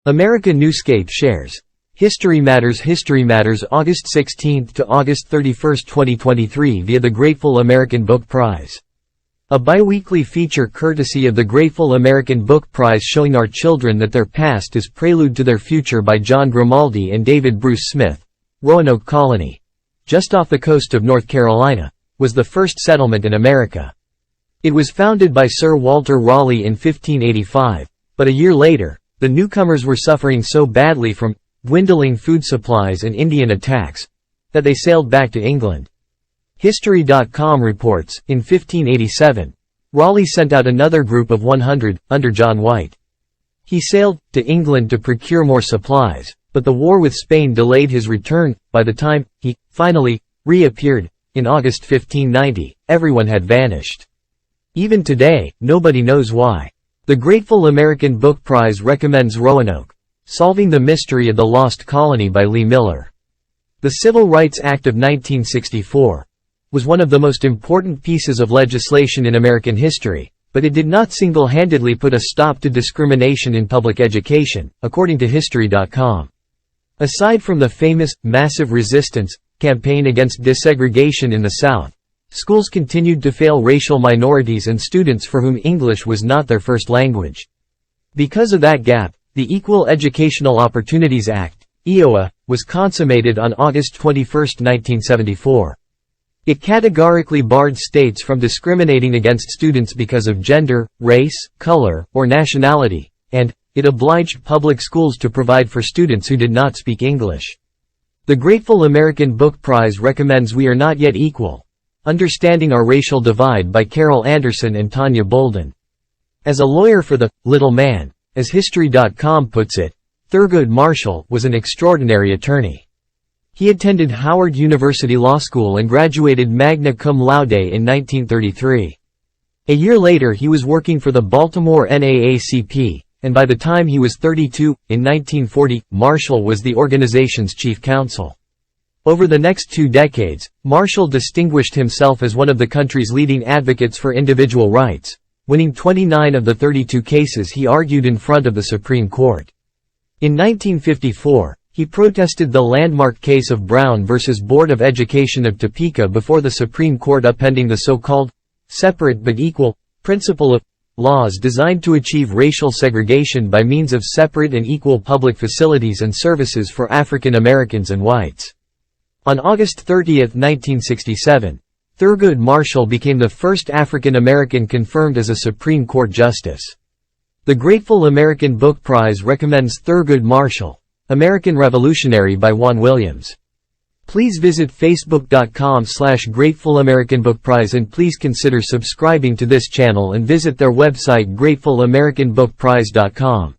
America Newscape shares History Matters August 16 to August 31, 2023 via the Grateful American Book Prize. A bi-weekly feature courtesy of the Grateful American Book Prize showing our children that their past is prelude to their future by John Grimaldi and David Bruce Smith. Roanoke Colony, just off the coast of North Carolina, was the first settlement in America. It was founded by Sir Walter Raleigh in 1585, but a year later, the newcomers were suffering so badly from dwindling food supplies and Indian attacks that they sailed back to England. History.com reports, in 1587, Raleigh sent out another group of 100, under John White. He sailed to England to procure more supplies, but the war with Spain delayed his return. By the time he finally reappeared, in August 1590, everyone had vanished. Even today, nobody knows why. The Grateful American Book Prize recommends Roanoke, Solving the Mystery of the Lost Colony by Lee Miller. The Civil Rights Act of 1964 was one of the most important pieces of legislation in American history, but it did not single-handedly put a stop to discrimination in public education, according to History.com. Aside from the famous, massive resistance campaign against desegregation in the South, schools continued to fail racial minorities and students for whom English was not their first language. Because of that gap, the Equal Educational Opportunities Act, EOA, was consummated on August 21, 1974. It categorically barred states from discriminating against students because of gender, race, color, or nationality, and it obliged public schools to provide for students who did not speak English. The Grateful American Book Prize recommends We Are Not Yet Equal, Understanding Our Racial Divide by Carol Anderson and Tanya Bolden. As a lawyer for the little man, as History.com puts it, Thurgood Marshall was an extraordinary attorney. He attended Howard University Law School and graduated magna cum laude in 1933. A year later he was working for the Baltimore NAACP, and by the time he was 32, in 1940, Marshall was the organization's chief counsel. Over the next 2 decades, Marshall distinguished himself as one of the country's leading advocates for individual rights, winning 29 of the 32 cases he argued in front of the Supreme Court. In 1954, he protested the landmark case of Brown v. Board of Education of Topeka before the Supreme Court upending the so-called separate but equal principle of laws designed to achieve racial segregation by means of separate and equal public facilities and services for African Americans and whites. On August 30, 1967, Thurgood Marshall became the first African American confirmed as a Supreme Court justice. The Grateful American Book Prize recommends Thurgood Marshall, American Revolutionary by Juan Williams. Please visit facebook.com/Grateful American Book Prize and please consider subscribing to this channel and visit their website grateful-americanbookprize.com.